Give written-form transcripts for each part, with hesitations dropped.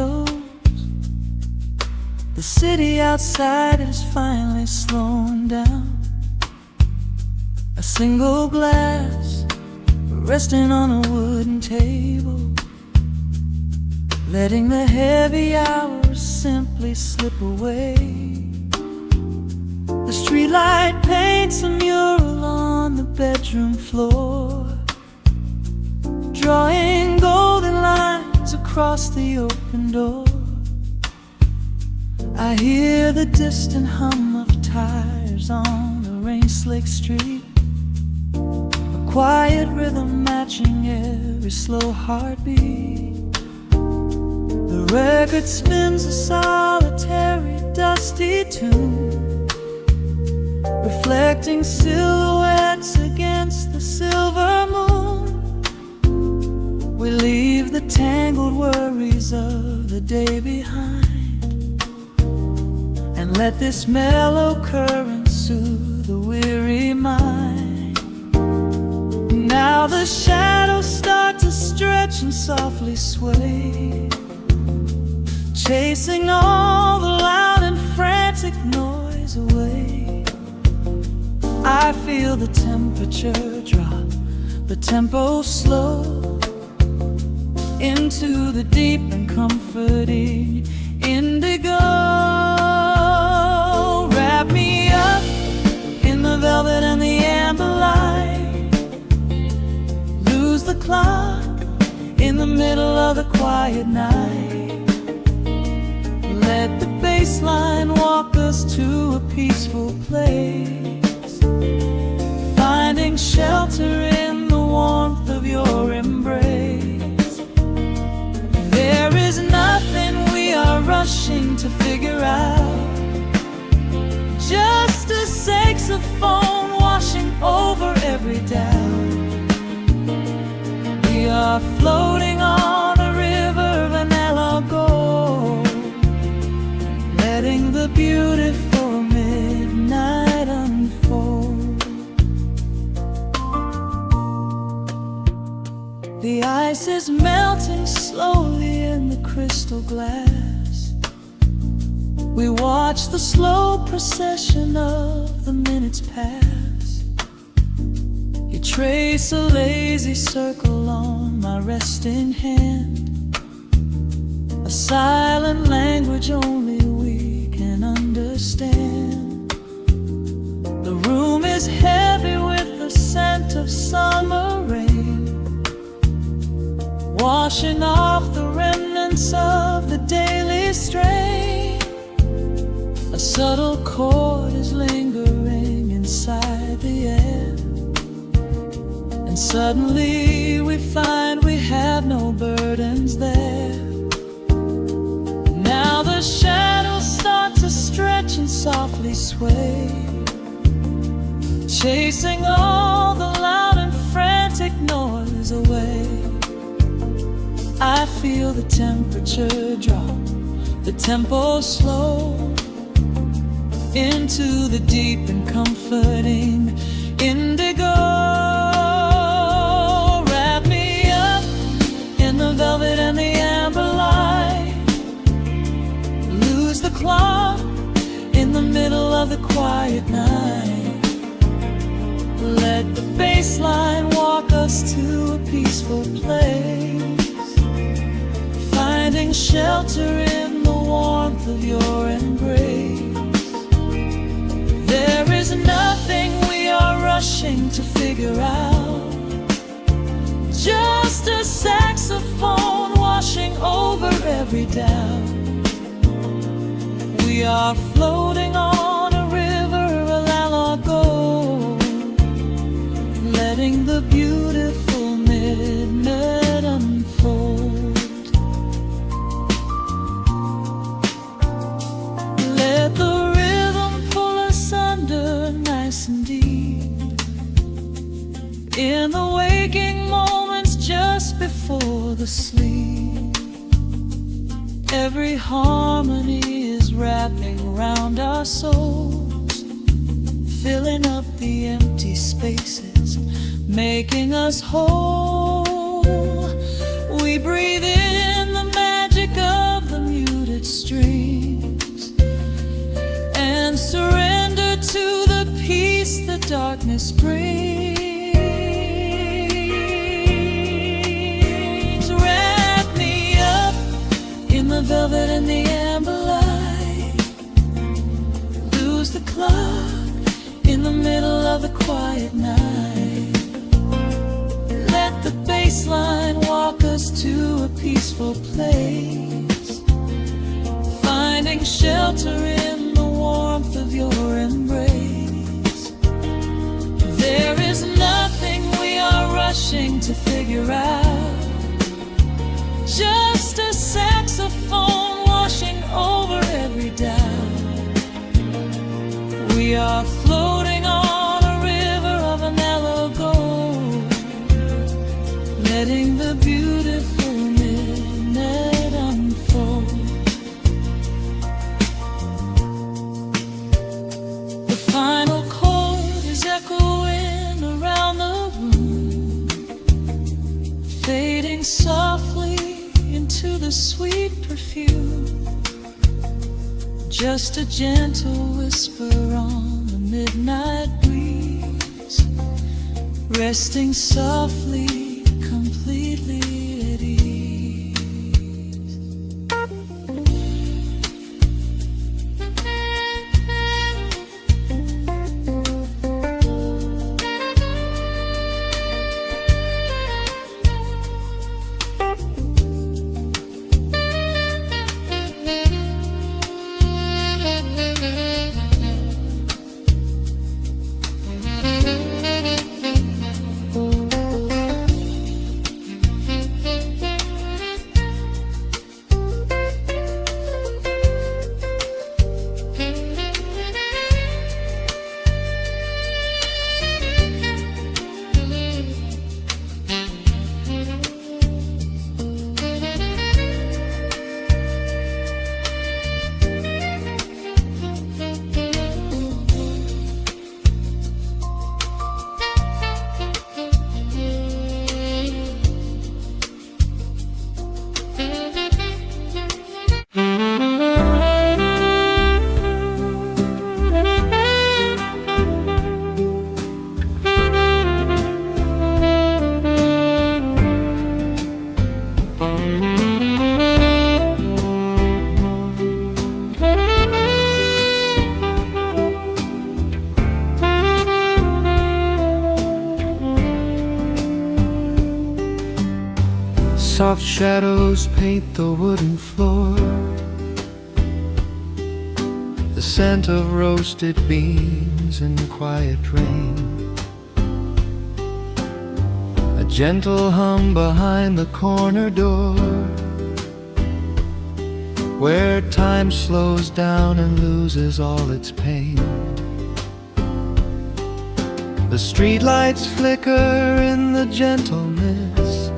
shadows. The city outside is finally slowing down. A single glass resting on a wooden table, letting the heavy hours simply slip away. The streetlight paints a mural on the bedroom floor, drawing golden lines across the open door. I hear the distant hum of tires on the rain-slicked street, a quiet rhythm matching every slow heartbeat. The record spins a solitary, dusty tune, reflecting silhouettes against the silver moon. We leave the tangled worries of the day behind, and let this mellow current soothe the weary mind. Now the shadows start to stretch and softly sway, chasing all the loud and frantic noise away. I feel the temperature drop, the tempo slow, into the deep and comforting indigo. Wrap me up in the velvet and the amber light, lose the clock in the middle of the quiet night. Let the bassline walk us to a peaceful place, finding shelter in the warmth of your embrace. There is nothing we are rushing to figure out, just a saxophone washing over every doubt. We are floating on a river, vanilla gold, letting the beautiful midnight unfold. The ice is melting slowly in the crystal glass. We watch the slow procession of the minutes pass. You trace a lazy circle on my resting hand, a silent language only we can understand. The room is heavy with the scent of summer rain, washing off the remnants of the daily strain. A subtle chord is lingering inside the air, and suddenly we find we have no burdens there. Now the shadows start to stretch and softly sway, chasing all the loud and frantic noise away. I feel the temperature drop, the tempo slow, into the deep and comforting indigo. Wrap me up in the velvet and the amber light, lose the clock in the middle of the quiet night. Let the bassline walk us to a peaceful place, finding shelter in the warmth of your embrace. There is nothing we are rushing to figure out, just a saxophone washing over every doubt. We are floating on a river, a la gold, letting the beautiful midnight unfold. Let the nice and deep, in the waking moments just before the sleep. Every harmony is wrapping around our souls, filling up the empty spaces, making us whole. We breathe in the magic of the darkness brings. Wrap me up in the velvet and the amber light. Lose the clock in the middle of the quiet night. Let the bassline walk us to a peaceful place, finding shelter in the warmth of your embrace. There is nothing we are rushing to figure out, just a saxophone washing over every doubt. We are floating on a river of a mellow gold, letting the beautiful midnight unfold. The final chord is echoing around the room, fading softly into the sweet perfume. Just a gentle whisper on the midnight breeze, resting softly, completely at ease. Soft shadows paint the wooden floor, the scent of roasted beans and quiet rain, a gentle hum behind the corner door, where time slows down and loses all its pain. The streetlights flicker in the gentle mist,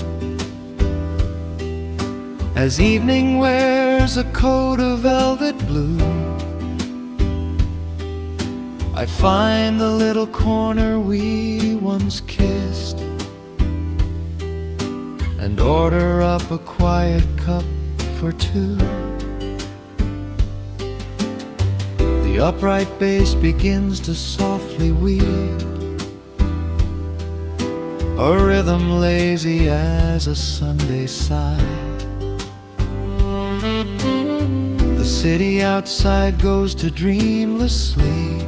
as evening wears a coat of velvet blue. I find the little corner we once kissed, and order up a quiet cup for two. The upright bass begins to softly weave, a rhythm lazy as a Sunday sigh. The city outside goes to dreamless sleep,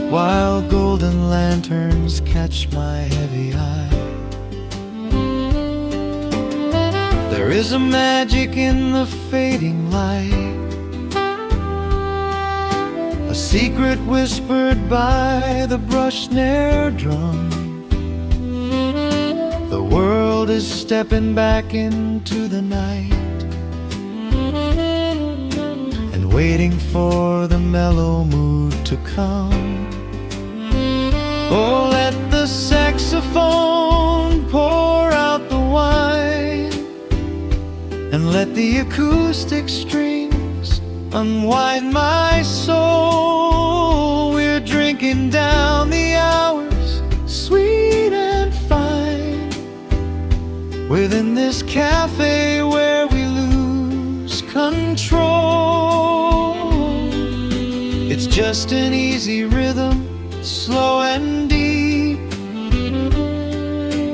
while golden lanterns catch my heavy eye. There is a magic in the fading light, a secret whispered by the brush snare drum. The world is stepping back into the night, and waiting for the mellow mood to come. Oh, let the saxophone pour out the wine, and let the acoustic strings unwind my soul. We're drinking down the hours, sweet and fine, within this cafe where we lose control. It's just an easy rhythm slow and deep,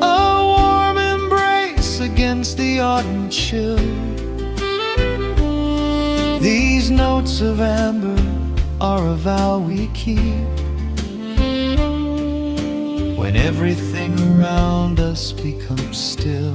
a warm embrace against the autumn chill. These notes of amber are a vow we keep when everything around us becomes still.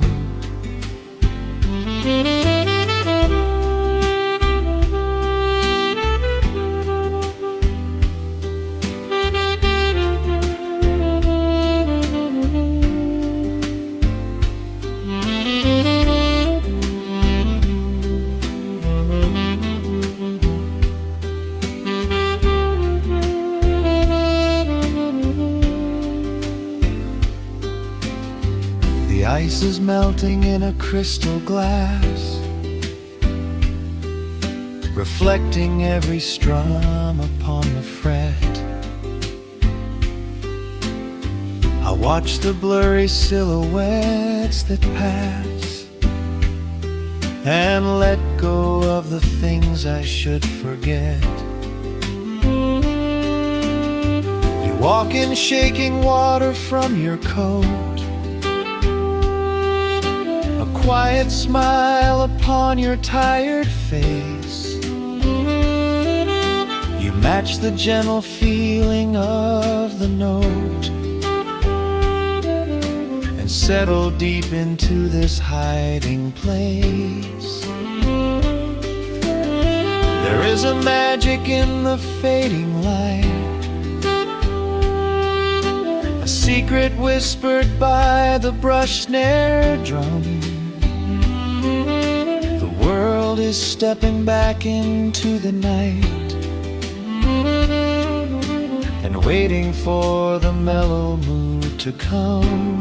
The ice is melting in a crystal glass, reflecting every strum upon the fret. I watch the blurry silhouettes that pass and let go of the things I should forget. You walk in shaking water from your coat, quiet smile upon your tired face. You match the gentle feeling of the note and settle deep into this hiding place. There is a magic in the fading light, a secret whispered by the brush snare drum. The world is stepping back into the night and waiting for the mellow mood to come.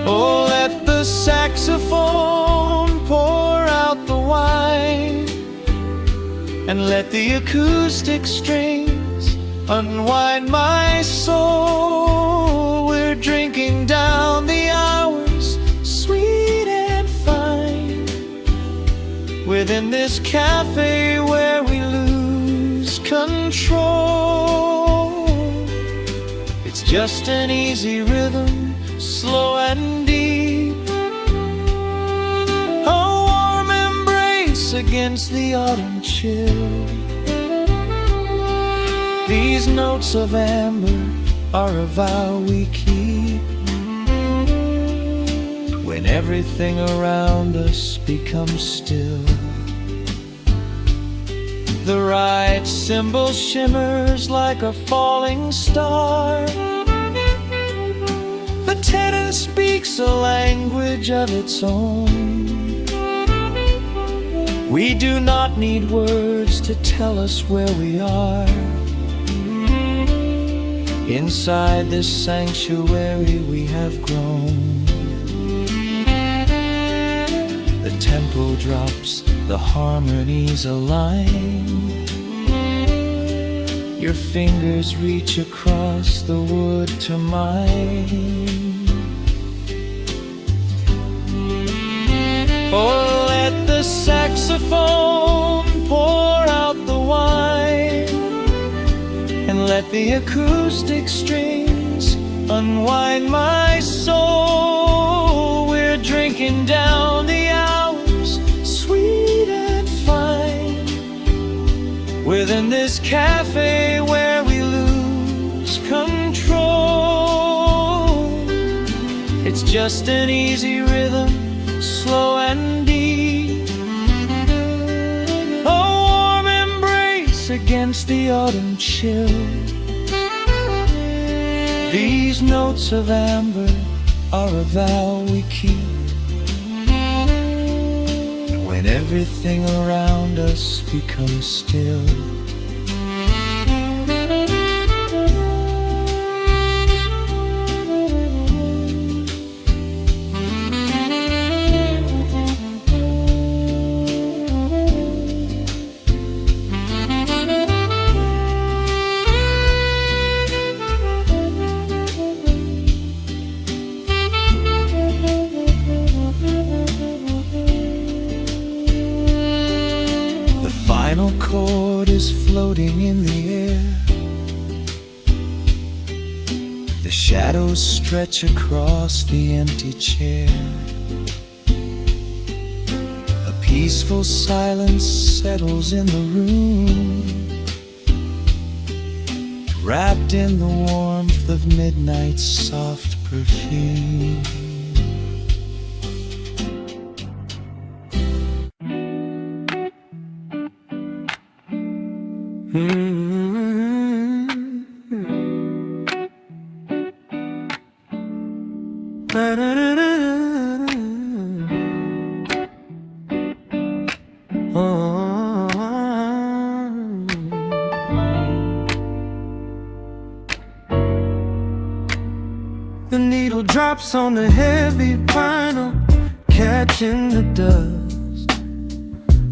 Oh, let the saxophone pour out the wine and let the acoustic strings unwind my soul. We're drinking down the hours, sweet and fine, within this cafe where we lose control. It's just an easy rhythm, slow and deep, a warm embrace against the autumn chill. These notes of amber are a vow we keep when everything around us becomes still. The right cymbal shimmers like a falling star. The tenor speaks a language of its own. We do not need words to tell us where we are. Inside this sanctuary we have grown. The tempo drops, the harmonies align. Your fingers reach across the wood to mine. Oh, let the saxophone pour out the wine and let the acoustic strings unwind my soul. We're drinking down the hours, sweet and fine, within this cafe where we lose control. It's just an easy rhythm, slow and deep, a warm embrace against the autumn chill. These notes of amber are a vow we keep when everything around us becomes still. The final chord is floating in the air, The shadows stretch across the empty chair. A peaceful silence settles in the room, wrapped in the warmth of midnight's soft perfume. The needle drops on the heavy vinyl, catching the dust.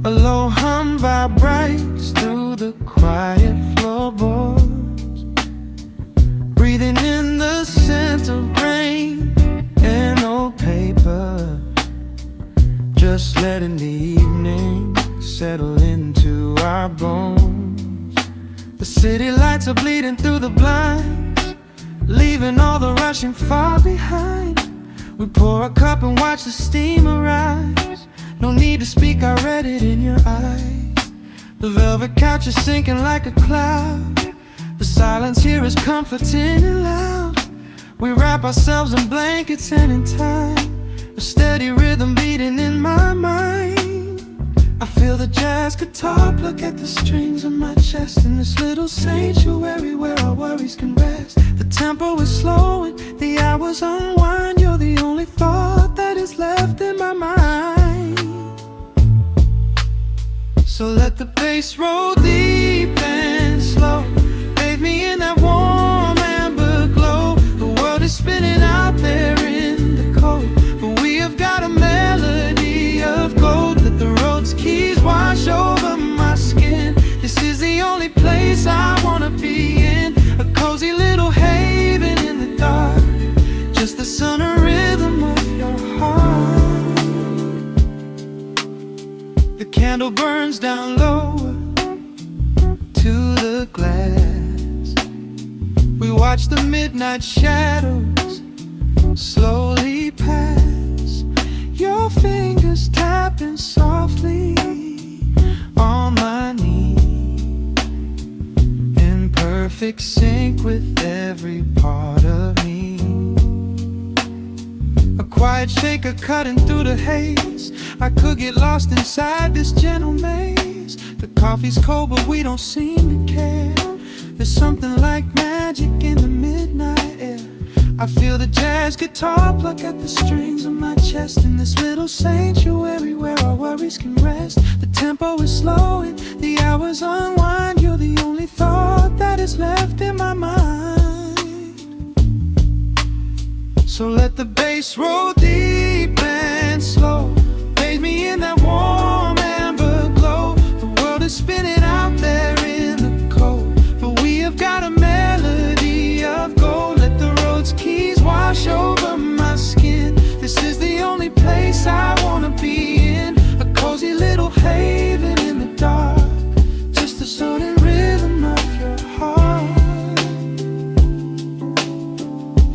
A low hum vibrates through the quiet floorboards, breathing in the scent of rain and old paper. Just letting the evening settle into our bones. The city lights are bleeding through the blinds, leaving all the rushing far behind. We pour a cup and watch the steam arise. No need to speak, I read it in your eyes. The velvet couch is sinking like a cloud. The silence here is comforting and loud. We wrap ourselves in blankets and in time, a steady rhythm beating in my mind. I feel the jazz guitar pluck at the strings of my chest, in this little sanctuary where our worries can rest. The tempo is slowing, the hours unwind. You're the only thought that is left in my mind. So let the bass roll deep and slow, bathe me in that warm amber glow. The world is spinning out there in the cold, but we have got a melody of gold. Let the road's keys wash over my skin. This is the only place I wanna be in, a cozy little haven in the dark, just the sun and rhythm of your heart. The candle burns down lower to the glass. We watch the midnight shadows slowly pass. Your fingers tapping softly on my knee, in perfect sync with every part of me. A quiet shaker cutting through the haze. I could get lost inside this gentle maze. The coffee's cold but we don't seem to care. There's something like magic in the midnight air. I feel the jazz guitar pluck at the strings of my chest, in this little sanctuary where our worries can rest. The tempo is slowing, the hours unwind. You're the only thought that is left in my mind. So let the bass roll deep and slow, bathe me in that warm amber glow. The world is spinning out there in the cold, but we have got a melody of gold. Let the road's keys wash over my skin. This is the only place I wanna be in, a cozy little haven in the dark, just the soul and rhythm of your heart.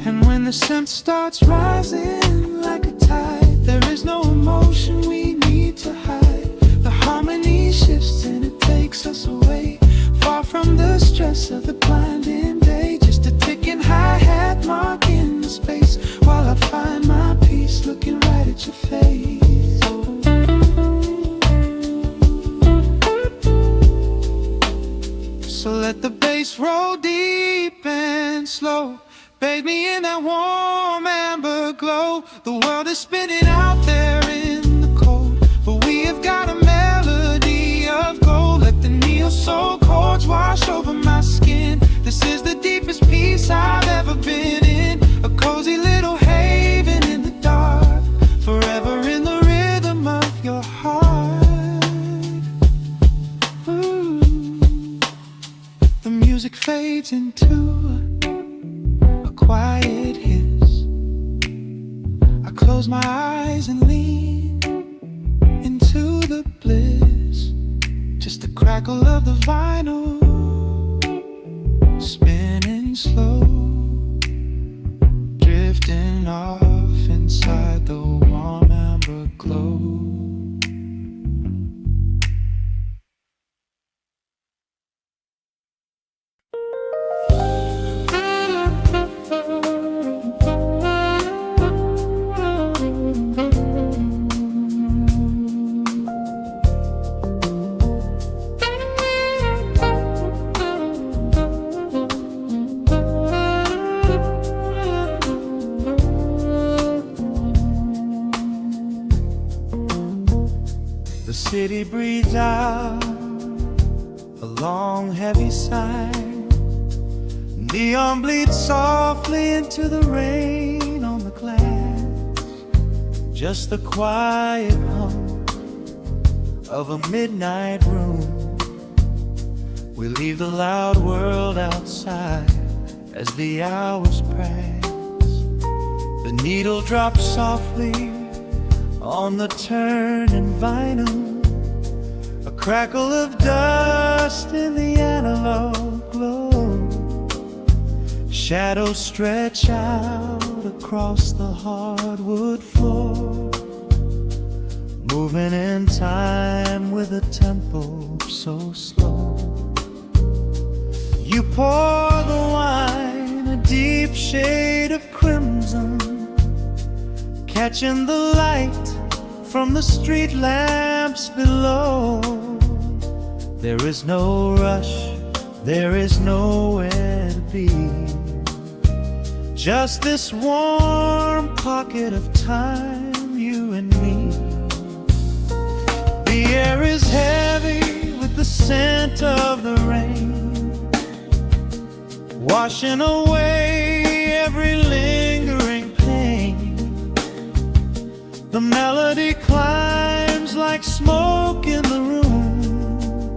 And when the scent starts rising like a tide, there is no emotion we need to hide. The harmony shifts and it takes us away, far from the stress of the blinding day. Just a ticking hi-hat marking the space, while I find my peace looking right at your face. So let the bass roll deep and slow, bathe me in that warm amber glow. The world is spinning out there in the cold, but we have got a melody of gold. Let the neo soul chords wash over my skin. This is the deepest peace I've ever been in, a cozy little haven in the dark, forever in the rhythm of your heart. Ooh. The music fades into a quiet hiss. I close my eyes and lean into the bliss, just the crackle of the vinyl spinning slow. burning off inside the warm amber glow. The city breathes out a long heavy sigh. Neon bleeds softly into the rain on the glass. Just the quiet hum of a midnight room. We leave the loud world outside as the hours pass. The needle drops softly on the turning vinyl. A crackle of dust in the analog glow. Shadows stretch out across the hardwood floor, moving in time with a tempo so slow. You pour the wine, a deep shade of crimson, catching the light from the street lamps below. There is no rush, there is nowhere to be. Just this warm pocket of time, you and me. The air is heavy with the scent of the rain, washing away every lingering pain. The melody climbs like smoke in the room,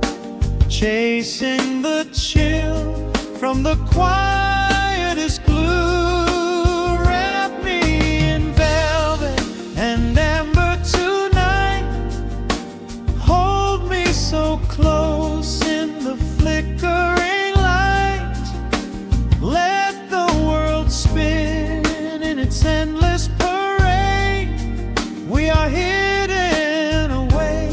chasing the chill from the quietest glue. Wrap me in velvet and amber tonight. Hold me so close in the flickering light. Let the world spin in its endless parade. We are hidden away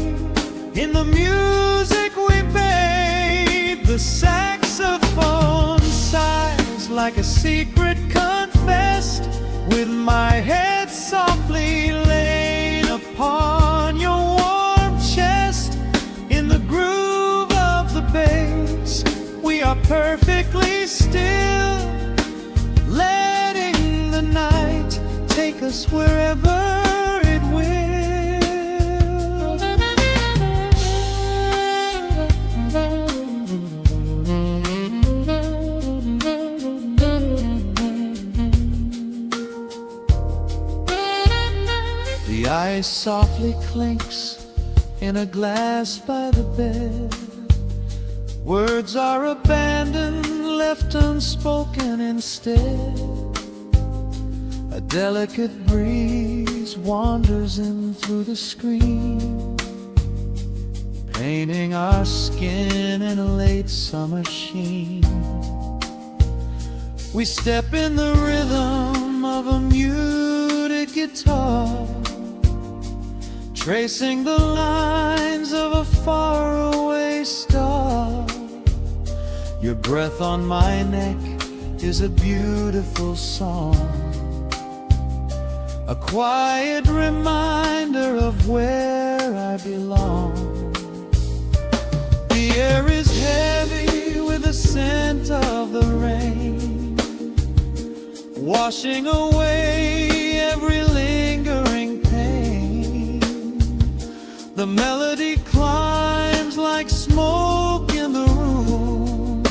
in the music we made. The saxophone sighs like a secret confessed, with my head softly laid upon your warm chest. In the groove of the bass, we are perfectly still, letting the night take us wherever it will. The ice softly clinks in a glass by the bed. Words are abandoned, left unspoken instead. A delicate breeze wanders in through the screen, painting our skin in a late summer sheen. We step in the rhythm of a muted guitar, tracing the lines of a faraway star. Your breath on my neck is a beautiful song, a quiet reminder of where I belong. The air is heavy with the scent of the rain, washing away every lingering pain. The melody climbs like smoke in the room,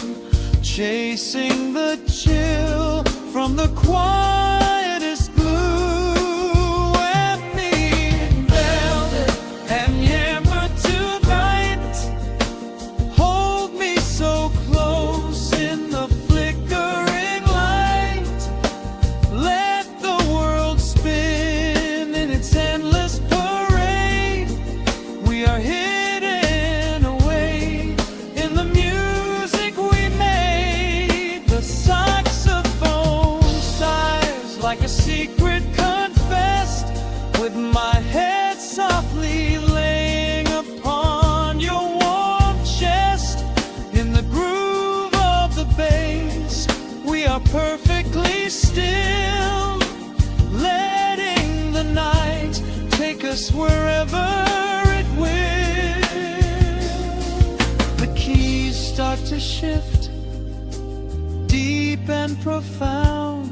chasing the chill from the quietest blue. Wrap me in velvet and amber tonight. Hold me so close in the flickering light. Let the world spin in its endless parade. We are hidden away in the music we made. The saxophone sighs like a secret shift, deep and profound,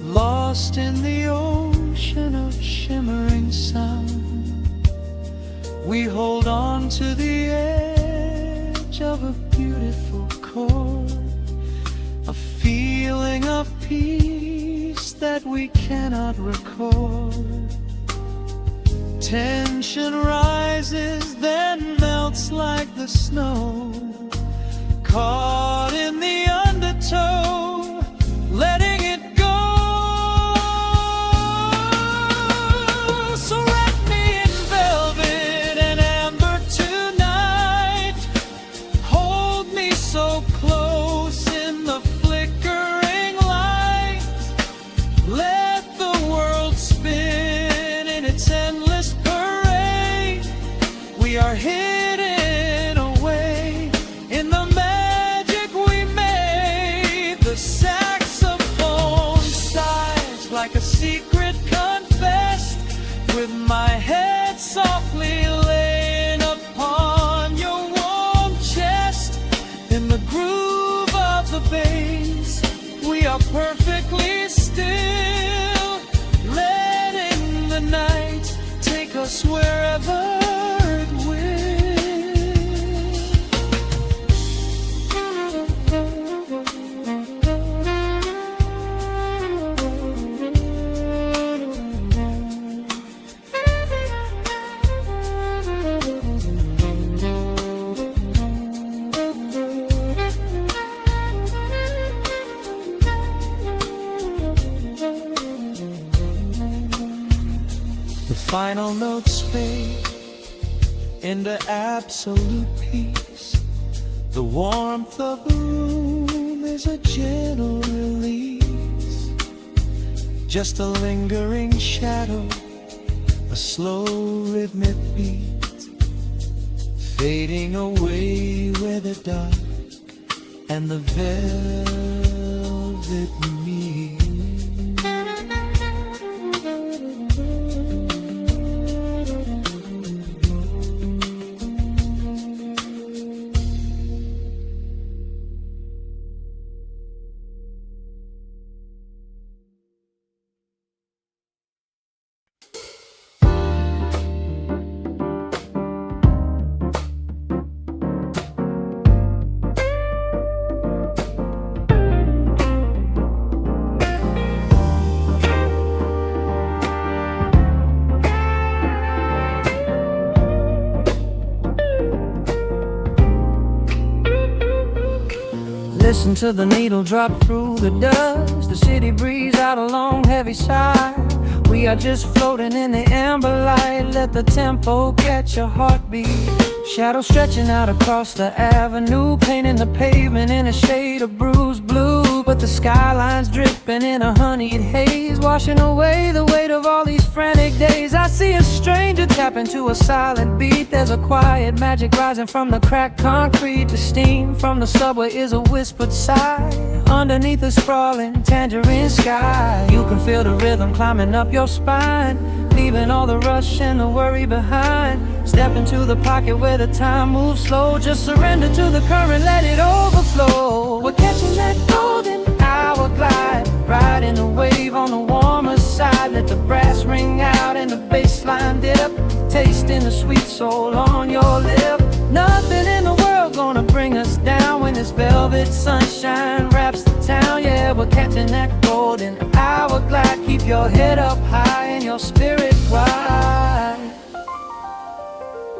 lost in the ocean of shimmering sound. We hold on to the edge of a beautiful chord, a feeling of peace that we cannot record. Tension rises, then melts like the snow, caught in the undertow, letting it go. So wrap me in velvet and amber tonight, hold me so close in the flickering light, let the world spin in its endless parade. We are hidden away in the magic we made. The saxophone sighs like a secret confessed, with my head softly laying upon your warm chest. In the groove of the bass, we are perfectly still, letting the night take us wherever it will. The final notes fade into absolute peace. The warmth of the room is a gentle release, just a lingering shadow, a slow rhythmic beat, fading away where the dark and the velvet meet. Listen to the needle drop through the dust, the city breeze out a long heavy sigh. We are just floating in the amber light, let the tempo catch your heartbeat. Shadows stretching out across the avenue, painting the pavement in a shade of bruised blue. But the skyline's dripping in a honeyed haze, washing away the weight of all these frantic days. I see a stranger tap into a silent beat. There's a quiet magic rising from the cracked concrete. The steam from the subway is a whispered sigh underneath the sprawling tangerine sky. You can feel the rhythm climbing up your spine, leaving all the rush and the worry behind. Step into the pocket where the time moves slow, just surrender to the current, let it overflow. We're catching that golden hour glide, riding the wave on the warmer side. Let the brass ring out and the bass line dip, tasting the sweet soul on your lip. Nothing in the world gonna bring us down when this velvet sunshine wraps the town. Yeah, we're catching that golden hour glide. Keep your head up high and your spirit wide.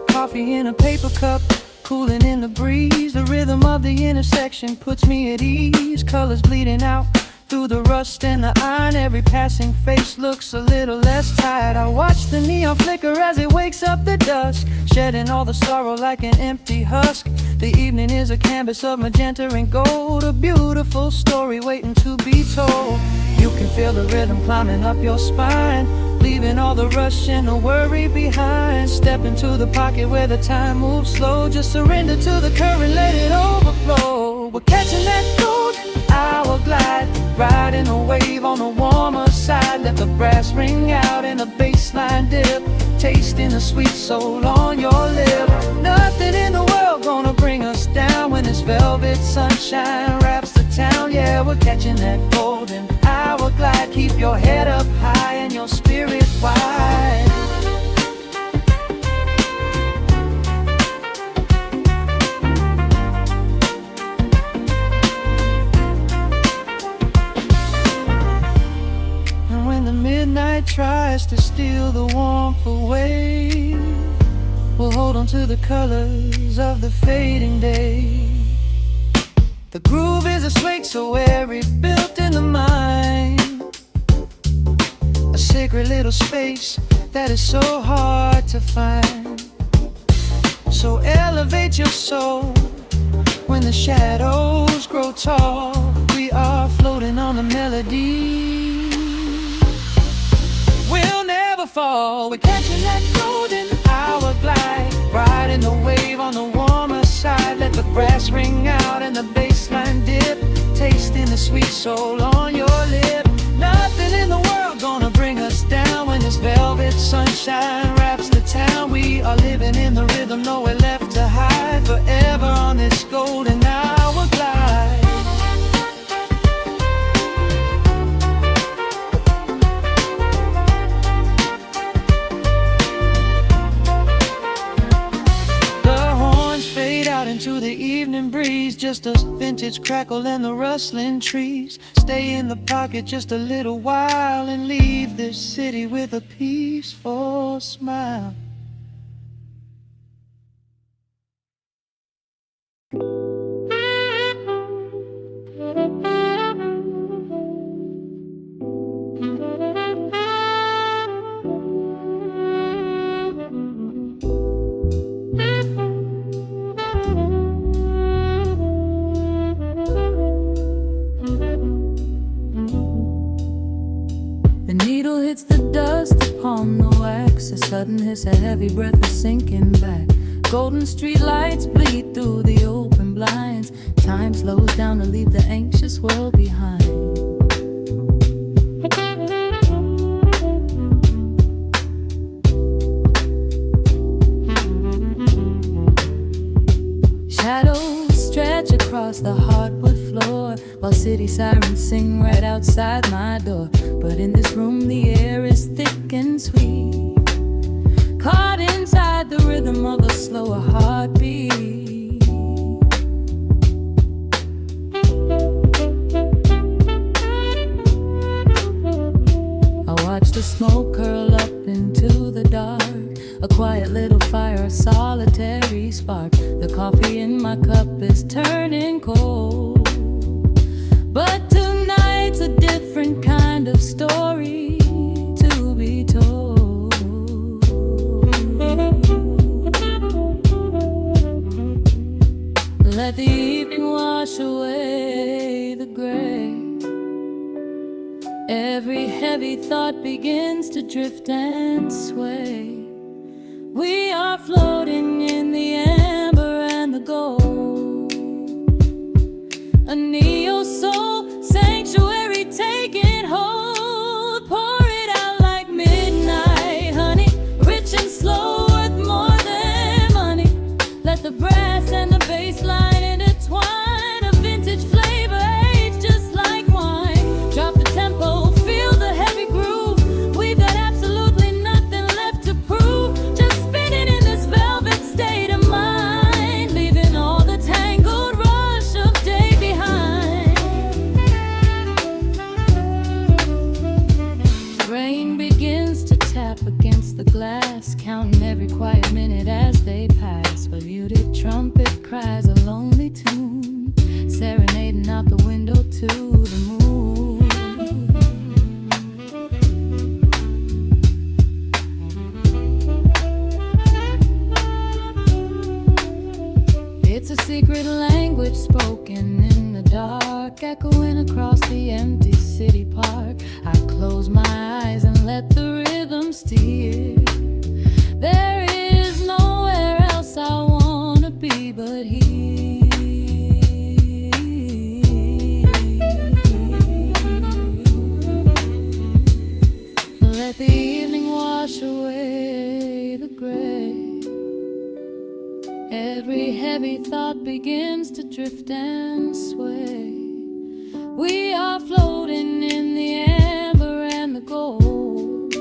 Coffee in a paper cup, cooling in the breeze. The rhythm of the intersection puts me at ease. Colors bleeding out through the rust and the iron. Every passing face looks a little less tired. I watch the neon flicker as it wakes up the dusk, shedding all the sorrow like an empty husk. The evening is a canvas of magenta and gold, a beautiful story waiting to be told. You can feel the rhythm climbing up your spine, leaving all the rush and the worry behind. Step into the pocket where the time moves slow, just surrender to the current, let it overflow. We're catching that golden hour glide, riding a wave on the warmer side. Let the brass ring out and the bass line dip, tasting the sweet soul on your lip. Nothing in the world gonna bring us down when this velvet velvet sunshine wraps the town. Yeah, we're catching that golden hour glide. Keep your head up high and your spirit wide. And when the midnight tries to steal the warmth away, we'll hold on to the colors of the fading day. The groove is a swing so airy, built in the mind, a sacred little space that is so hard to find. So elevate your soul when the shadows grow tall. We are floating on the melody, we'll never fall. We're catching that golden hour glide, riding the wave on the warmer side. Let the brass ring out and the bassline dip, tasting the sweet soul on your lip. Nothing in the world gonna bring us down when this velvet sunshine wraps the town. We are living in the rhythm, nowhere left to hide, forever on this golden hour glide. Into the evening breeze, just a vintage crackle and the rustling trees. Stay in the pocket just a little while and leave this city with a peaceful smile. Hits the dust upon the wax, a sudden hiss, a heavy breath, a sinking back. Golden street lights bleed through the open blinds. Time slows down to leave the anxious world behind. Shadows stretch across the hardwood floor, while city sirens sing right outside my door. But in this room the air is thick and sweet, caught inside the rhythm of a slower heartbeat. I watch the smoke curl up into the dark, a quiet little fire, a solitary spark. The coffee in my cup is turning cold, but tonight's a different kind of story to be told. Let the evening wash away the gray. Every heavy thought begins to drift and sway. We are floating in the amber and the gold, a neo-soul sanctuary taking hold. Pour it out like midnight honey, rich and slow, worth more than money. Let the brass and the bass line intertwine, a vintage flavor aged just like wine. Drop the tempo, feel the heavy groove. We've got absolutely nothing left to prove, just spinning in this velvet state of mind, leaving all the tangled rush of day behind. Rain begins to tap against the glass, counting every quiet minute as they pass. A muted trumpet cries a lonely tune, serenading out the window to the moon. It's a secret language spoken in the dark, echoing across the empty city park. I close my eyes and let the rhythm steer. There is nowhere else I wanna be but here. Let the evening wash away the gray. Every heavy thought begins to drift and sway. We are floating in the amber and the gold.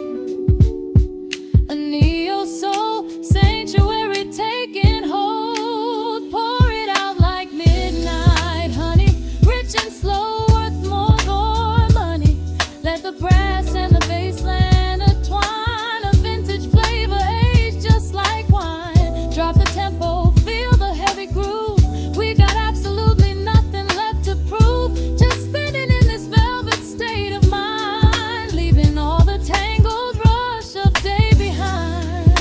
A neo-soul sanctuary taking hold. Pour it out like midnight honey, rich and slow, worth more money. Let the brass and the bassline entwine, a vintage flavor aged just like wine. Drop the tempo, feel the heavy groove. We got absolutely nothing left to prove. Just spinning in this velvet state of mind, leaving all the tangled rush of day behind.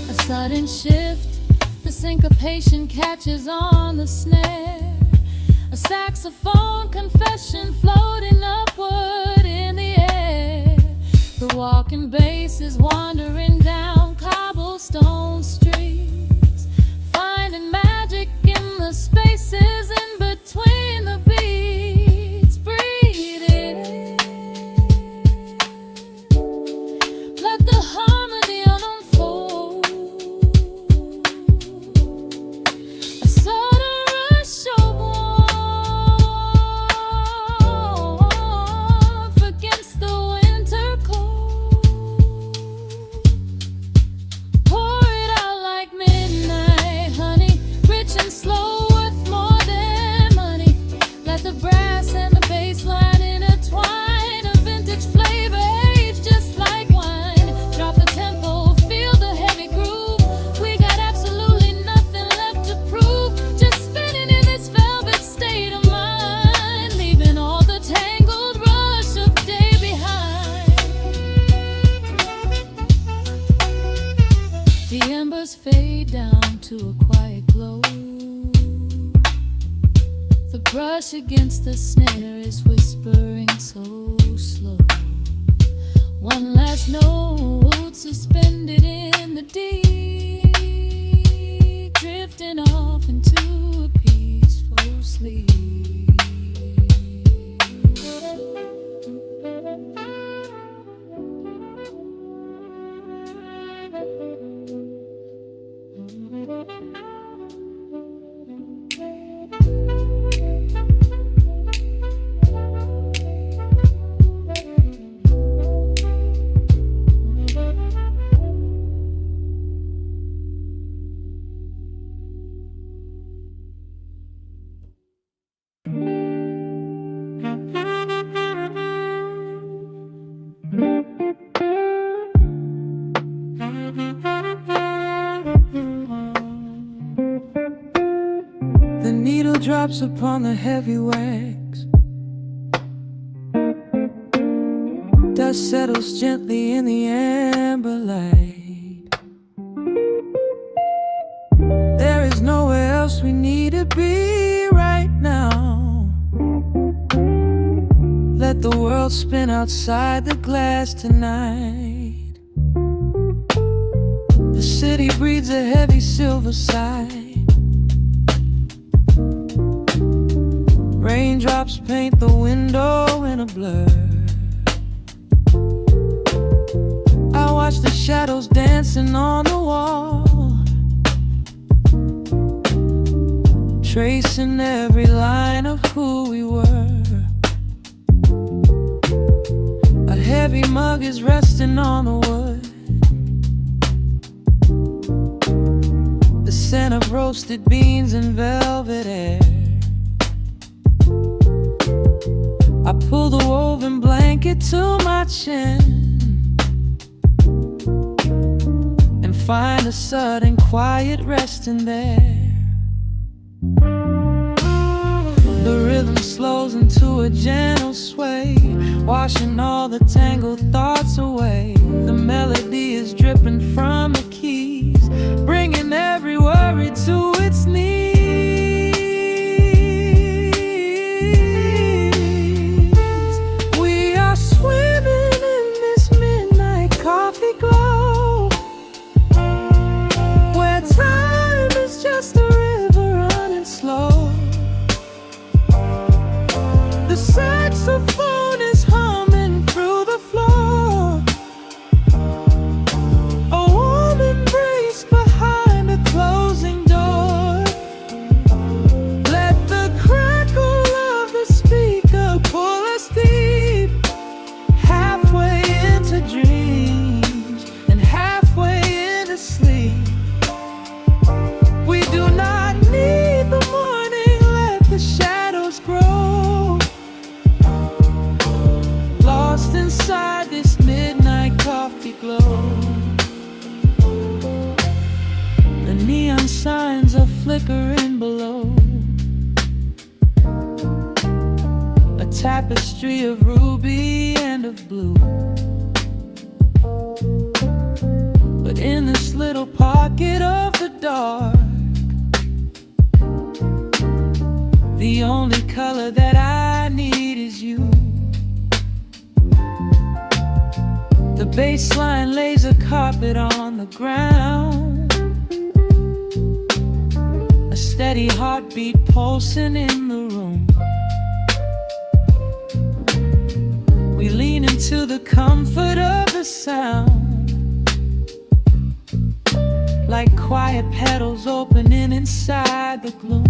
A sudden shift, the syncopation catches on the snare. A saxophone confession floating upward in the air. The walking bass is wandering down cobblestone streets, finding magic in the spaces in between the beats. Breathe it in. Let the harmony unfold. A sudden rush of warmth against the winter cold. Pour it out like midnight honey, rich and slow, worth more than money. Let the brass and the bassline intertwine, a vintage flavor aged just like wine. Drop the tempo, feel the heavy groove. We got absolutely nothing left to prove. Just spinning in this velvet state of mind, leaving all the tangled rush of day behind. The embers fade down to a quiet glow. The brush against the snare is whispering so slow. One last note suspended in the deep, drifting off into a peaceful sleep. The needle drops upon the heavy wax. Dust settles gently in the amber light. There is nowhere else we need to be right now. Let the world spin outside the glass tonight. The city breathes a heavy silver sigh. Raindrops paint the window in a blur. I watch the shadows dancing on the wall, tracing every line of who we were. A heavy mug is resting on the wood. The scent of roasted beans and velvet air. I pull the woven blanket to my chin and find a sudden quiet resting there. The rhythm slows into a gentle sway, washing all the tangled thoughts away. The melody is dripping from the keys, bringing every worry to its knees. We are swimming in this midnight coffee glow, where time is just a river running slow. The saxophone is humming through the floor. sleep. We do not need the morning, let the shadows grow. Lost inside this midnight coffee glow. The neon signs are flickering below. A tapestry of ruby and of blue. But in this little pocket of the dark, the only color that I need is you. The bassline lays a carpet on the ground, a steady heartbeat pulsing in the room. We lean into the comfort of the sound, like quiet petals opening inside the gloom.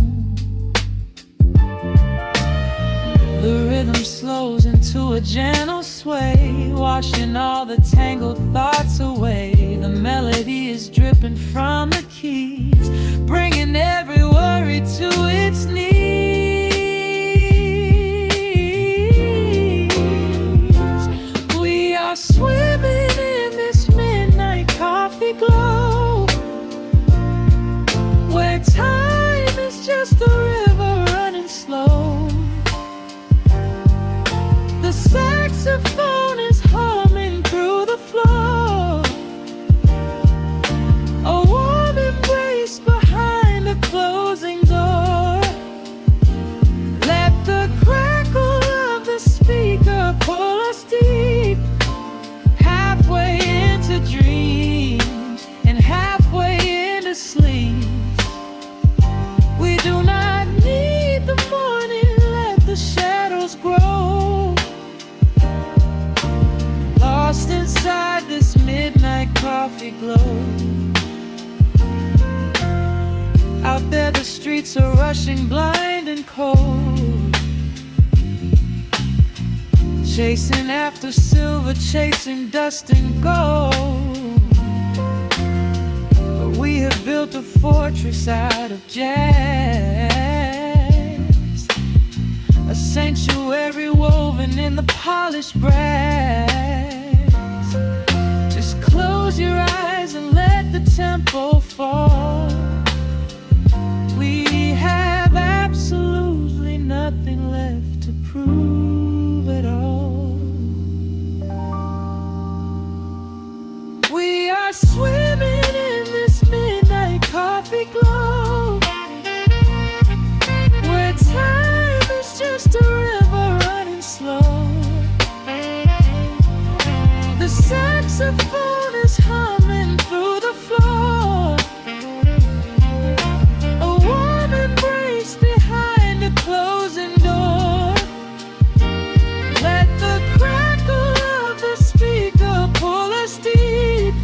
The rhythm slows into a gentle sway, washing all the tangled thoughts away. The melody is dripping from the keys, bringing every worry to its knees. We are swimming in this midnight coffee glow, where time is just a river running slow. The saxophone is humming through the floor, a warm embrace behind a closing door. Let the crackle of the speaker pull us deep, halfway into dreams and halfway into sleep. We do not need the morning, let the shadows grow. Lost inside this midnight coffee glow. Out there the streets are rushing blind and cold, chasing after silver, chasing dust and gold. But we have built a fortress out of jazz, a sanctuary woven in the polished brass. Just close your eyes and let the tempo fall. We have absolutely nothing left to prove at all. We are swimming in this midnight coffee glow, where time is just a river running slow. The saxophone is humming through the floor, a warm embrace behind a closing door. Let the crackle of the speaker pull us deep,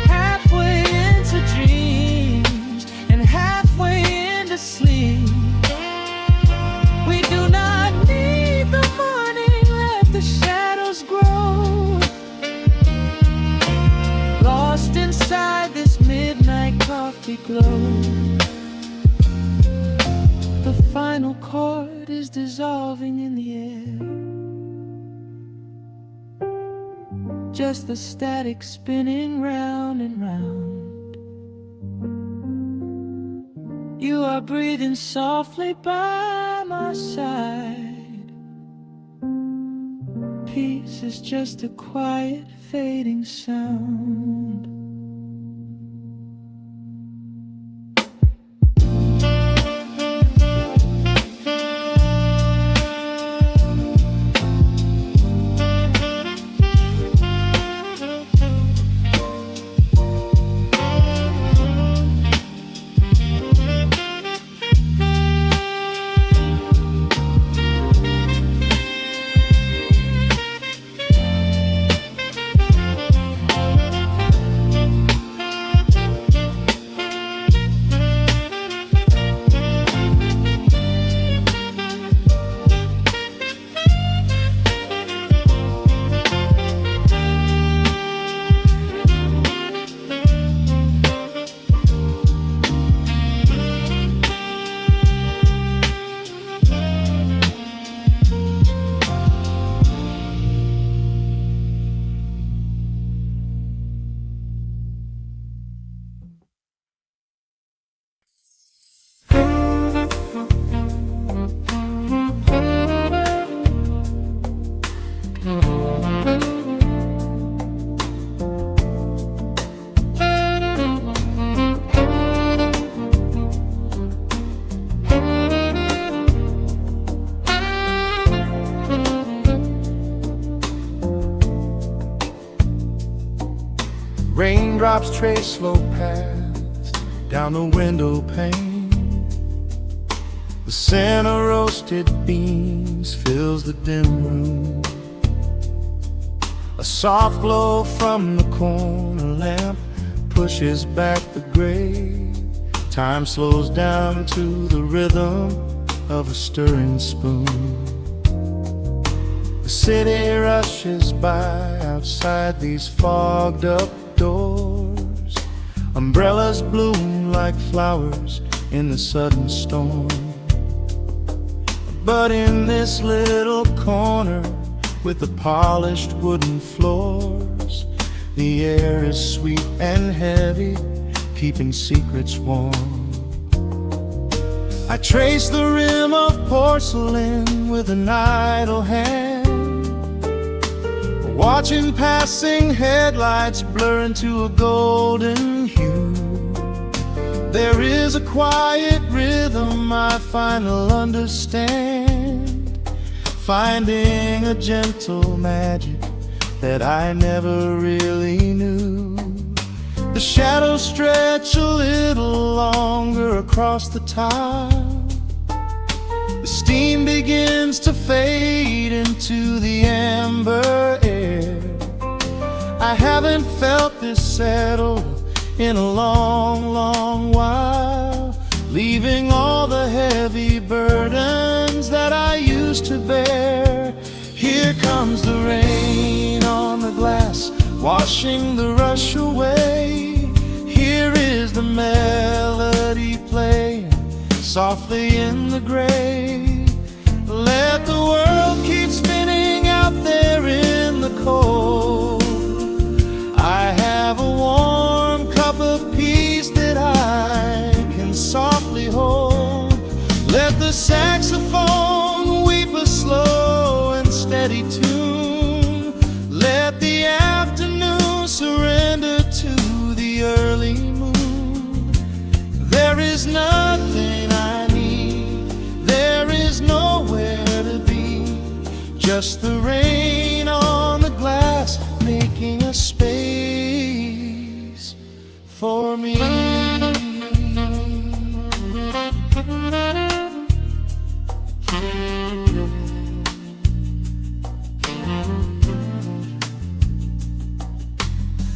halfway into dreams and halfway into sleep. We do not need the morning, let the shadows grow. Lost inside this midnight coffee glow. The final chord is dissolving in the air, just the static spinning round and round. You are breathing softly by my side. Peace is just a quiet fading sound. Raindrops trace slow paths down the window pane. The scent of roasted beans fills the dim room. A soft glow from the corner lamp pushes back the gray. Time slows down to the rhythm of a stirring spoon. The city rushes by outside these fogged up doors. Umbrellas bloom like flowers in the sudden storm. But in this little corner with the polished wooden floors, the air is sweet and heavy, keeping secrets warm. I trace the rim of porcelain with an idle hand, watching passing headlights blur into a golden hue. There is a quiet rhythm I finally understand, finding a gentle magic that I never really knew. The shadows stretch a little longer across the tile. The steam begins to fade into the amber air. I haven't felt this settled in a long, long while, leaving all the heavy burdens that I used to bear. Here comes the rain on the glass, washing the rush away. Here is the melody playing softly in the gray. Let the world keep spinning out there in the cold. I have a warm cup of peace that I can softly hold. Let the saxophone weep a slow and steady tune. Let the afternoon surrender to the early moon. There is nothing I need, there is nowhere to be, just the rain on the glass making a space for me.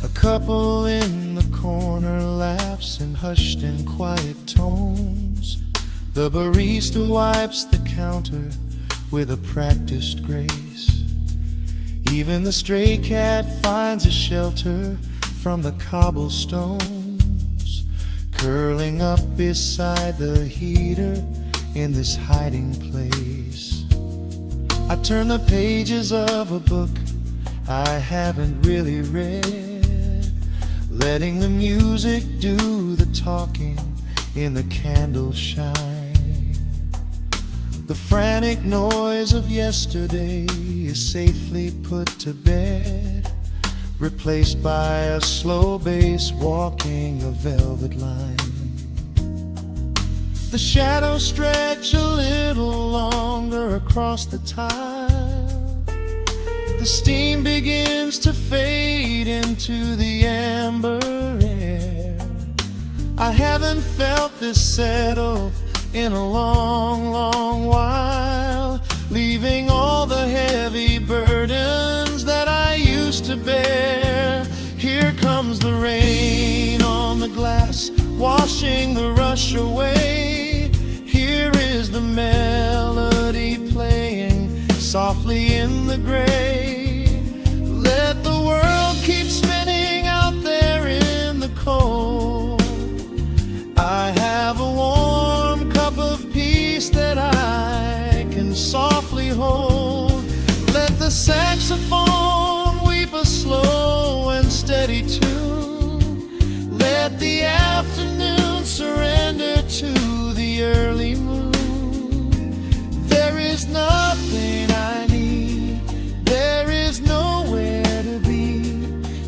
A couple in the corner laughs in hushed and quiet tones. The barista wipes the counter with a practiced grace. Even the stray cat finds a shelter from the cobblestones, curling up beside the heater in this hiding place. I turn the pages of a book I haven't really read, letting the music do the talking in the candle shine. The frantic noise of yesterday is safely put to bed, replaced by a slow bass walking a velvet line. The shadows stretch a little longer across the tile. The steam begins to fade into the amber air. I haven't felt this settle in a long, long while, leaving all the heavy burdens that I used to bear. Here comes the rain on the glass, washing the rush away. Here is the melody playing softly in the gray. Let the world keep spinning out there in the cold. I have a warm cup of peace that I can softly hold. Let the saxophone weep a slow and steady tune. Let the afternoon surrender to the early moon. There is nothing I need, there is nowhere to be,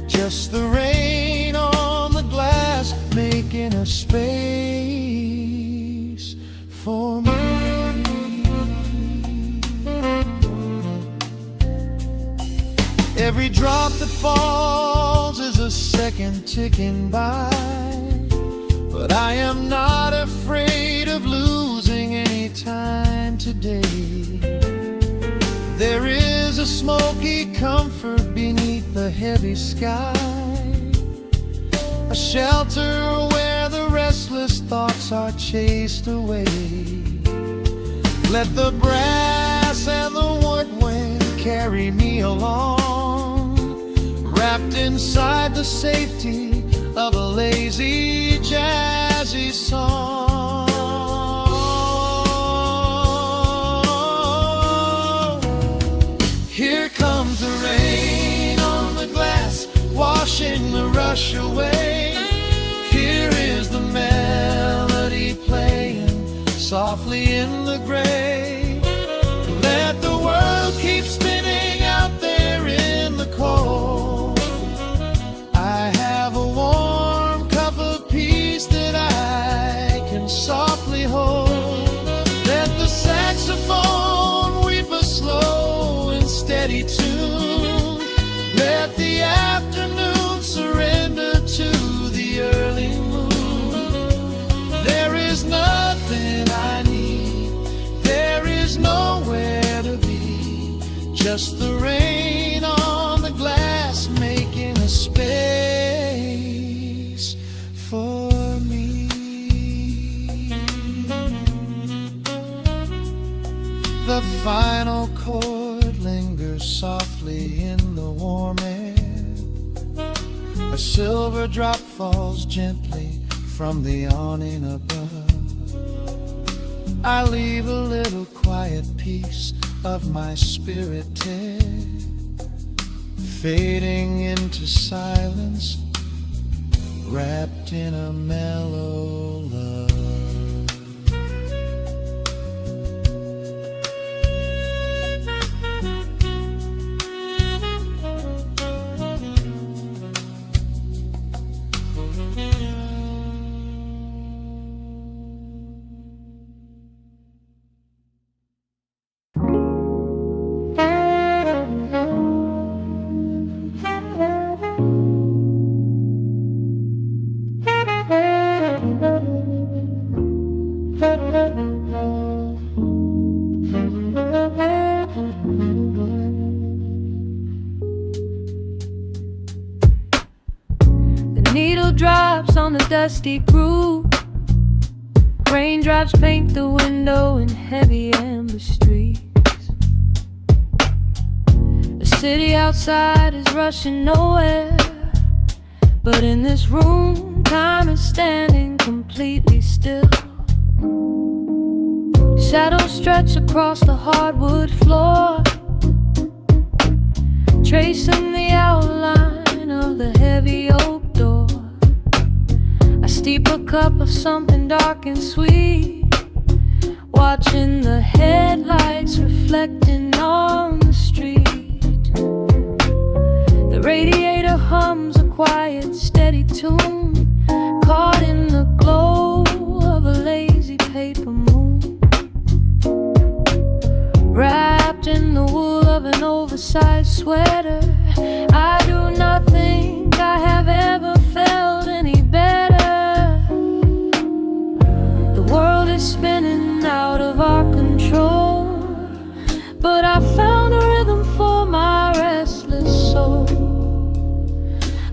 just the rain on the glass making a space for me. Every drop that falls is a second ticking by, but I am not afraid of losing any time today. There is a smoky comfort beneath the heavy sky, a shelter where the restless thoughts are chased away. Let the brass and the woodwind carry me along, wrapped inside the safety of a lazy, jazzy song. Here comes the rain on the glass, washing the rush away. Here is the melody playing softly in the gray. Let the world keep spinning out there in the cold. I have a warm cup of peace that I can softly hold. Let the saxophone weep a slow and steady tune. Let the afternoon surrender to the early moon. There is nothing I need, there is nowhere to be, just the rain on the glass making a space for me. The final chord lingers softly in the warm air. A silver drop falls gently from the awning above. I leave a little quiet piece of my spirit tear, fading into silence, wrapped in a mellow love. Needle drops on the dusty groove. Raindrops paint the window in heavy amber streets. The city outside is rushing nowhere, but in this room, time is standing completely still. Shadows stretch across the hardwood floor, tracing the outline of the heavy oak door. I steep a cup of something dark and sweet, watching the headlights reflecting on the street. The radiator hums a quiet, steady tune, caught in the glow of a lazy paper moon. Wrapped in the wool of an oversized sweater, I do not think I have ever felt any better. The world is spinning out of our control, but I found a rhythm for my restless soul.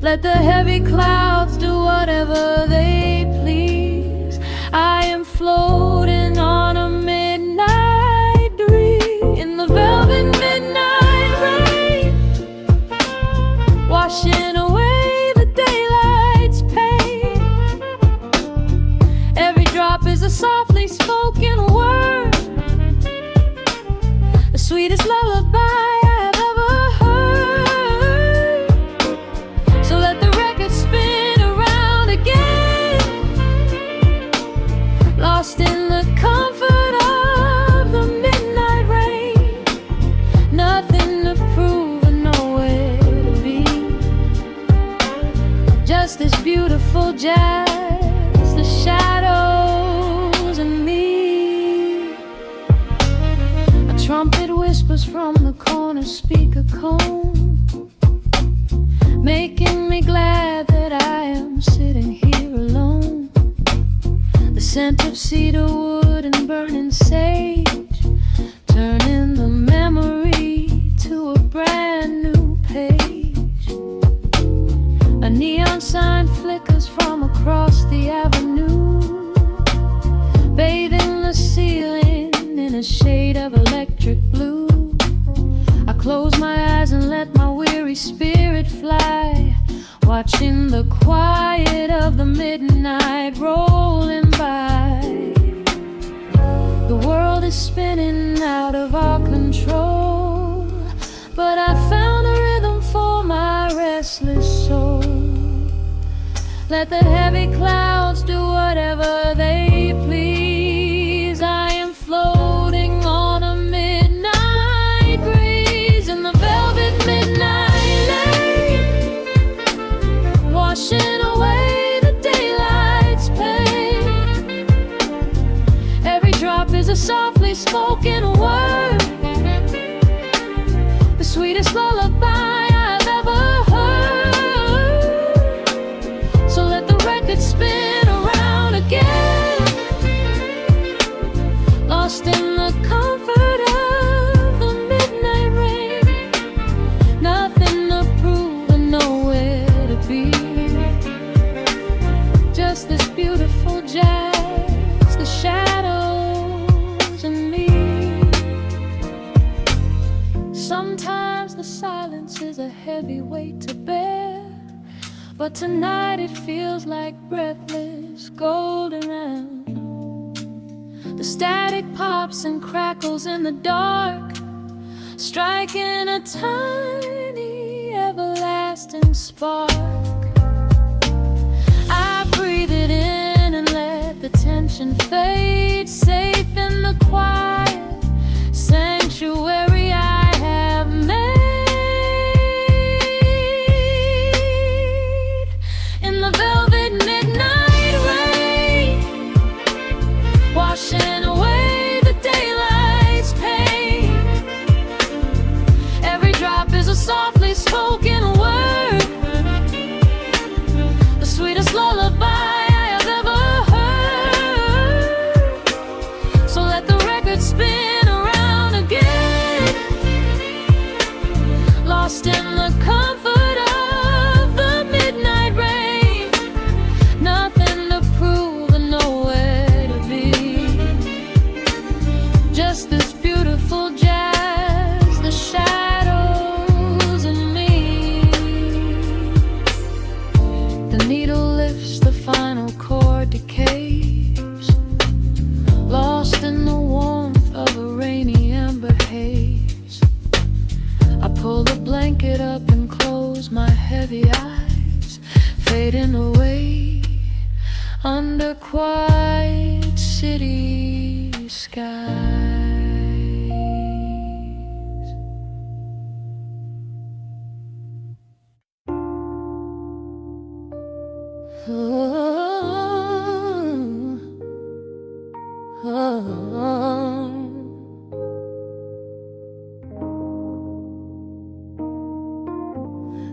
Let the heavy clouds do whatever they please. I am floating on a midnight dream in the velvet midnight rain, washing away the daylight's pain. Every drop is a softly spoken word, the sweetest lullaby I have ever heard. So let the record spin around again, lost in the comfort of the midnight rain. Nothing to prove and nowhere to be, just this beautiful jazz, the shadows and me. A trumpet whispers from the corner speaker cone, making me glad that scent of cedar wood and burning sage, turning the memory to a brand new page. A neon sign flickers from across the avenue, bathing the ceiling in a shade of electric blue. I close my eyes and let my weary spirit fly, watching the quiet of the midnight rolling by. The world is spinning out of our control, but I found a rhythm for my restless soul. Let the heavy clouds do whatever they please. I am floating on a midnight breeze in the velvet midnight lane, washing away the daylight's pain. Every drop is a softly spoken word, the sweetest lullaby I've ever heard. So let the record spin around again, lost in the comfort of the midnight rain. Nothing to prove and nowhere to be, just this beautiful jazz, the shadows and me. Sometimes the silence is a heavy weight to bear, but tonight it feels like breathless golden round. The static pops and crackles in the dark, striking a tiny everlasting spark. I breathe it in and let the tension fade, safe in the quiet sanctuary I have made. In the velvet midnight rain, washing away the daylight's pain. Every drop is a softly spoken word, the sweetest lullaby I have ever heard. So let the record spin around again, lost in the comfort of the midnight rain. Nothing to prove and nowhere to be, just this beautiful jazz, the shadows and me. The needle lifts, the final chord decays, lost in the warmth of a rainy amber haze. I pull the blanket up and close my heavy eyes, fading away under quiet city skies.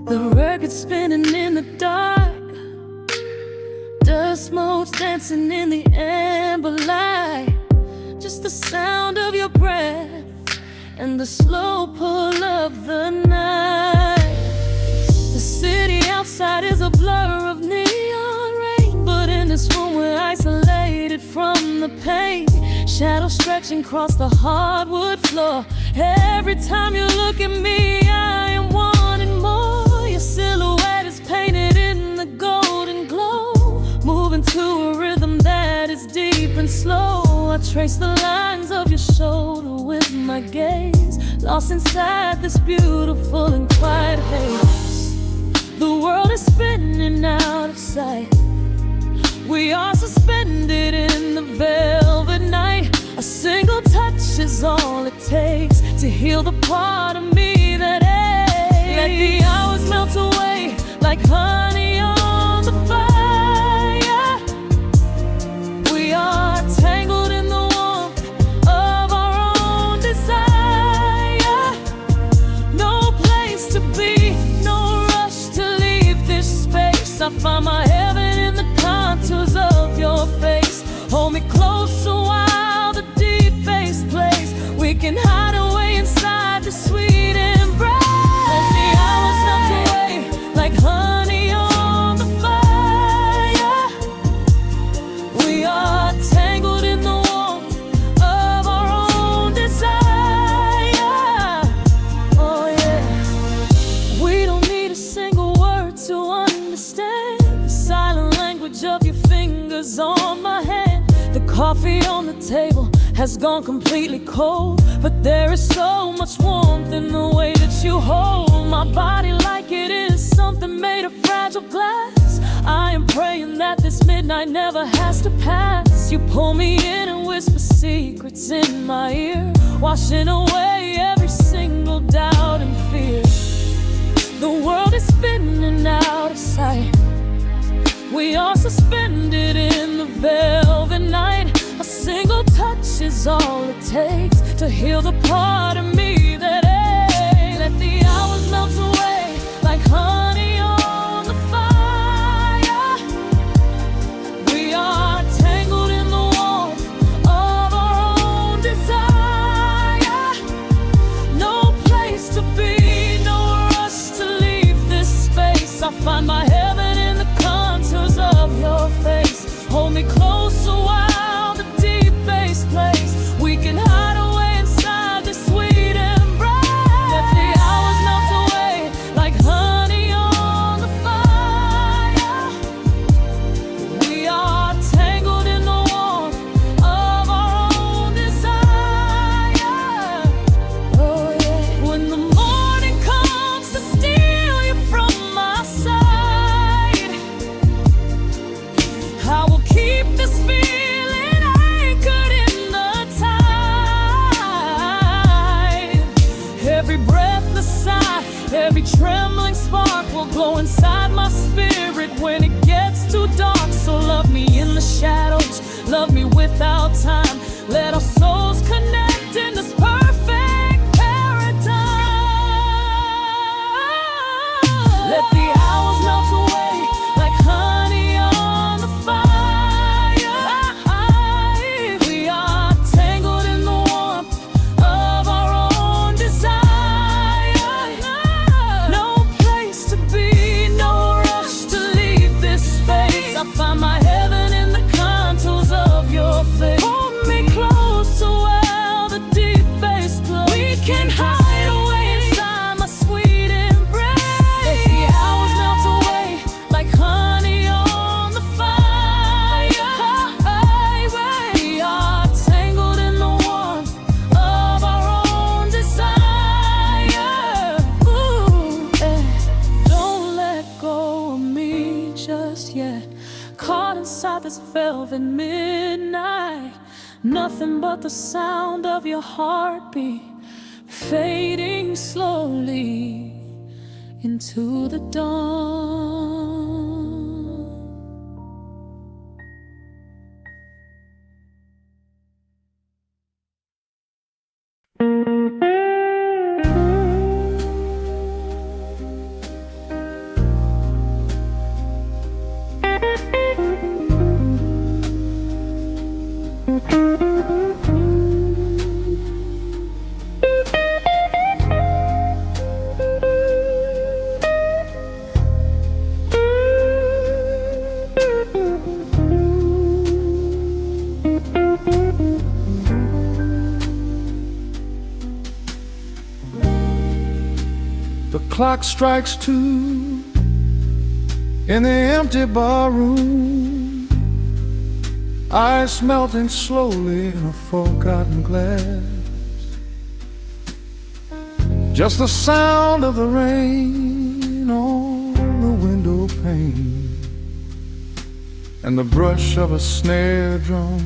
The record spinning in the dark, dust motes dancing in the amber light. Just the sound of your breath and the slow pull of the night. The city outside is a blur of neon rain, but in this room we're isolated from the pain. Shadows stretching across the hardwood floor. Every time you look at me, I am wanting more. Your silhouette is painted in the golden glow, moving to a rhythm that is deep and slow. I trace the lines of your shoulder with my gaze, lost inside this beautiful and quiet haze. The world is spinning out of sight, we are suspended in the velvet night. A single touch is all it takes to heal the part of me that aches. Let the hours melt away like honey on the fire. We are tangled in the warmth of our own desire. No place to be, no rush to leave this space. I find my heaven in the contours of your face. Hold me closer while the deep bass plays. We can hide away inside the sweet embrace. Let the hours melt away like honey on the fire. We are tangled in the warmth of our own desire. Oh yeah. We don't need a single word to understand the silent language of your fingers on my hand. The coffee on the table has gone completely cold, but there is so much warmth in the way that you hold my body like it is something made of fragile glass. I am praying that this midnight never has to pass. You pull me in and whisper secrets in my ear, washing away every single doubt and fear. The world is spinning out of sight. We are suspended in the velvet night. A single touch is all it takes to heal the part of me that aches. Let the hours melt away like honey on the fire. We are tangled in the warmth of our own desire. No place to be, no rush to leave this space. I find my heaven in the contours of your face. Hold me closer while the deep bass plays. We can hide away inside this sweet embrace. Let the hours melt away like honey on the fire. We are tangled in the warmth of our own desire. Oh yeah. When the morning comes to steal you from my side, I will keep this feeling anchored in the tide. Every breathless sigh, every trembling spark will glow inside my spirit when it gets too dark. So love me in the shadows, love me without time. Let our souls connect in this perfect paradise. Let the hours melt away like honey on the fire. We are tangled in the warmth of our own desire. No place to be, no rush to leave this space. I find my heaven in the contours of your face. Hold me closer while the deep bass plays. We can hide away inside my sweet embrace. Let the hours melt away like honey on the fire. We are tangled in the warmth of our own desire. Ooh, don't let go of me just yet. Caught inside this velvet midnight. Nothing but the sound of your heartbeat fading slowly into the dawn. The clock strikes 2 in the empty bar room, ice melting slowly in a forgotten glass. Just the sound of the rain on the window pane and the brush of a snare drum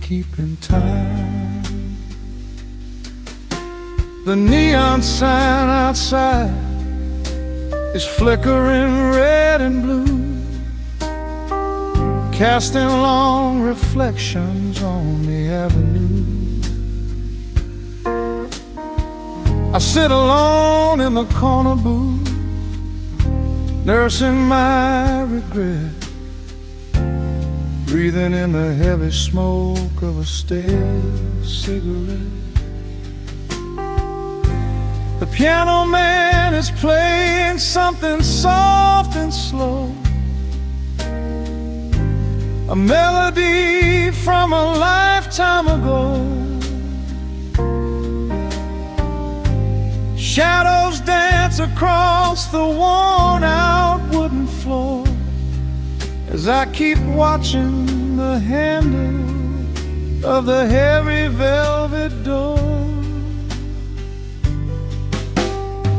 keeping time. The neon sign outside is flickering red and blue, casting long reflections on the avenue. I sit alone in the corner booth, nursing my regret, breathing in the heavy smoke of a stale cigarette. The piano man is playing something soft and slow, a melody from a lifetime ago. Shadows dance across the worn-out wooden floor as I keep watching the handle of the heavy velvet door.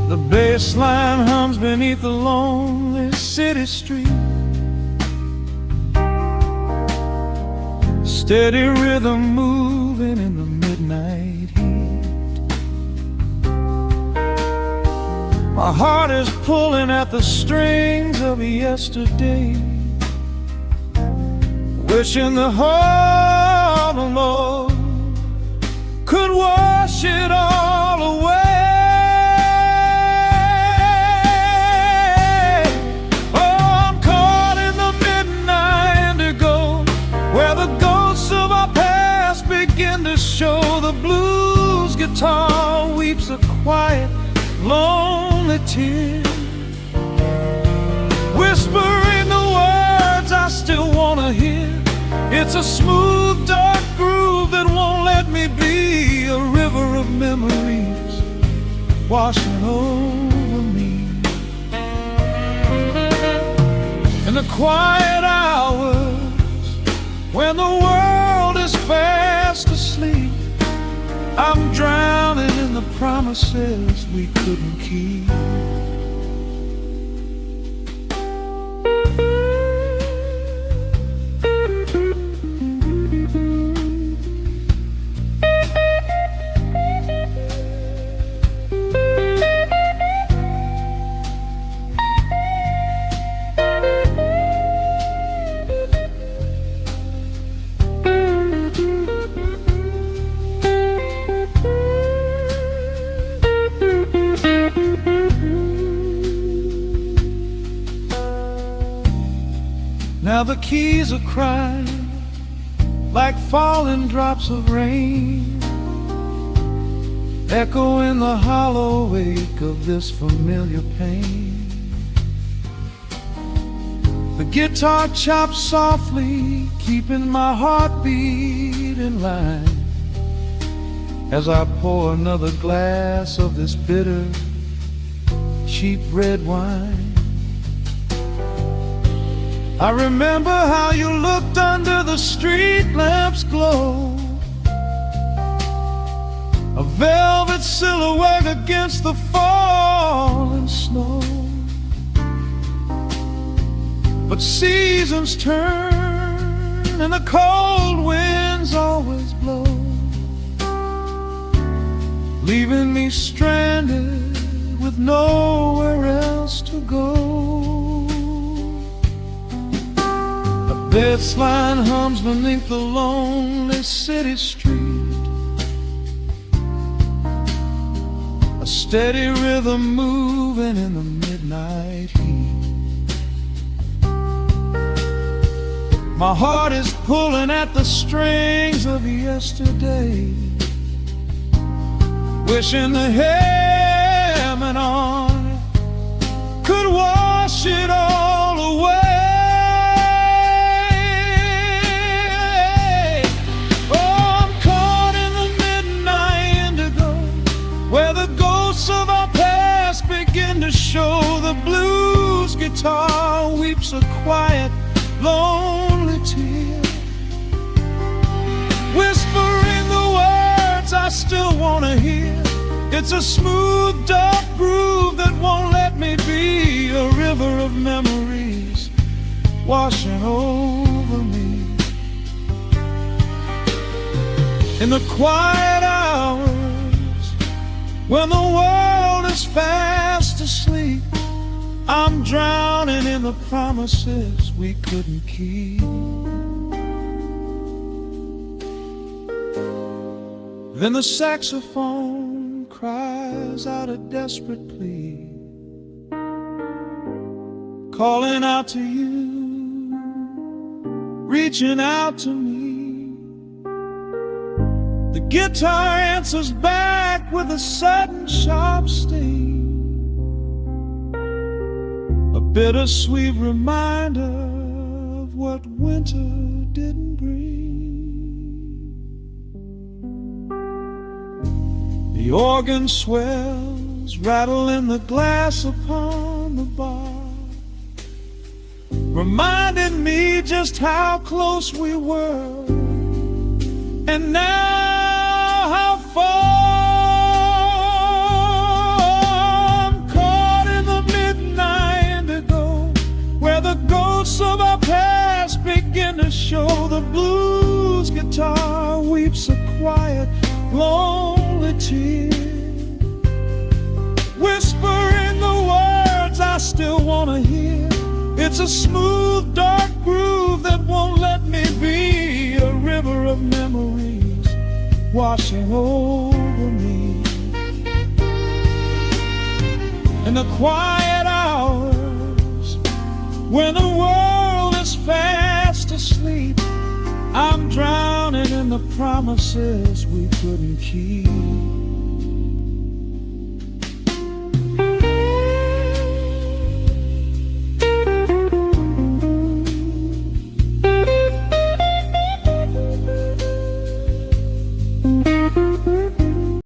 The bass line hums beneath the lonely city street, steady rhythm moving in the midnight heat. My heart is pulling at the strings of yesterday, wishing the heart alone could wash it all away. Show the blues guitar weeps a quiet, lonely tear, whispering the words I still wanna hear. It's a smooth, dark groove that won't let me be, a river of memories washing over me. In the quiet hours when the world is fast asleep, I'm drowning in the promises we couldn't keep. Now the keys are crying like falling drops of rain, echo in the hollow wake of this familiar pain. The guitar chops softly, keeping my heartbeat in line as I pour another glass of this bitter, cheap red wine. I remember how you looked under the street lamp's glow, a velvet silhouette against the falling snow. But seasons turn and the cold winds always blow, leaving me stranded with nowhere else to go. This line hums beneath the lonely city street, a steady rhythm moving in the midnight heat. My heart is pulling at the strings of yesterday, wishing the hem and on could wash it all away. Show the blues guitar weeps a quiet, lonely tear, whispering the words I still wanna hear. It's a smooth, dark groove that won't let me be, a river of memories washing over me. In the quiet hours when the world is fast asleep, I'm drowning in the promises we couldn't keep. Then the saxophone cries out a desperate plea, calling out to you, reaching out to me. The guitar answers back with a sudden sharp sting, a bittersweet reminder of what winter didn't bring. The organ swells, rattling the glass upon the bar, reminding me just how close we were, and now how far. I'm caught in the midnight indigo, where the ghosts of our past begin to show. The blues guitar weeps a quiet, lonely tear, whispering the words I still want to hear. It's a smooth, dark groove that won't let me be, a river of memories washing over me. In the quiet hours, when the world is fast asleep, I'm drowning in the promises we couldn't keep.